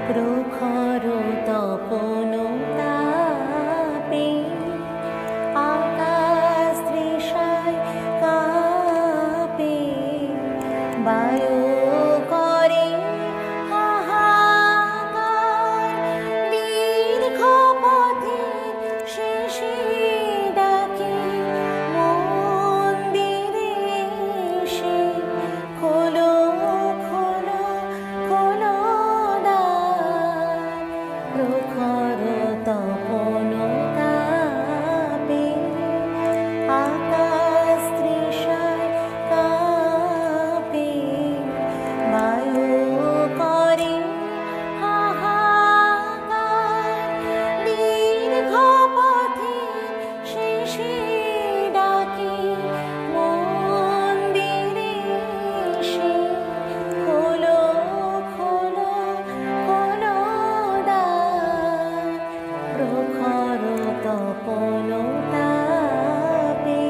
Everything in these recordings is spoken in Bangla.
প্রখর তপন তাপে আকাশ তৃষায় কাঁপে, বায়ু করে হাহাকার, দীর্ঘ পথের শেষে ডাকে মন্দিরে এসে, খোলো খোলো খোলো দ্বার। প্রখর তপন তাপে আকাশ তৃষায় কাঁপে, বায়ু করে হাহাকার, দীর্ঘ পথের শেষে ডাকে মন্দিরে এসে, খোলো খোলো খোলো দ্বার। প্রখর তপন তাপে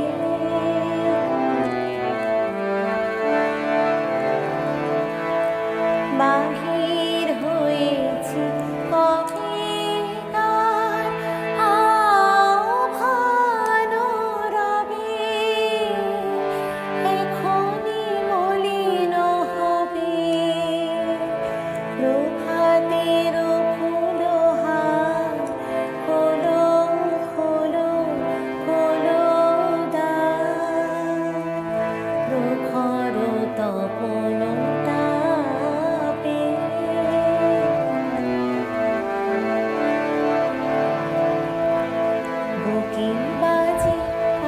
বাহির হয়েছি কবেকার, আহ্বান রবে এখনি মলিন হবে। প্রভাতের ফুলহার, খোলো খোলো খোলো দ্বার। প্রখর তপন তাপে বুকিং বাজে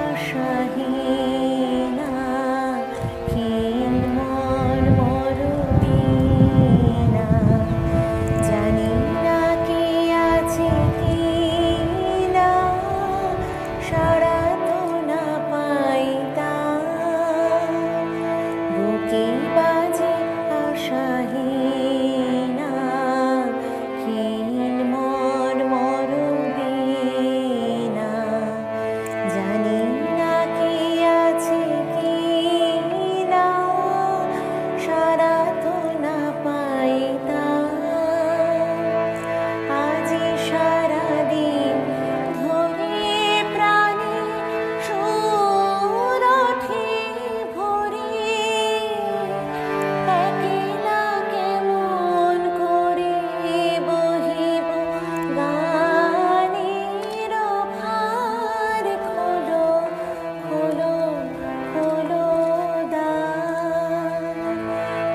আশাহীনা, হীন মন মরুবীণা। জানি না কি আছে কি না, সাড়া তো না পাই তার। বুকে বাজে আশাহীনা, হীন মন মরুবীণা। জানি না কি আছে কি না, সাড়া তো না পাই তার। আজি সারাদিন ধরে প্রাণে সুর ওঠে ভরে, একলা কেমন করে বহিব গানের ভার। খোলো খোলো খোলো দ্বার।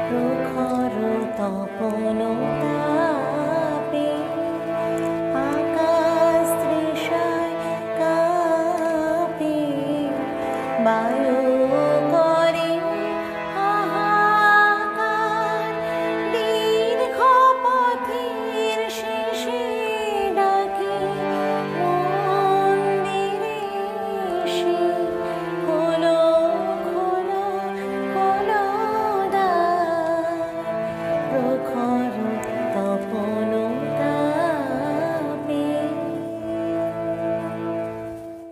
প্রখর তপন তাপে আকাশ তৃষায় কাঁপে, বায়ু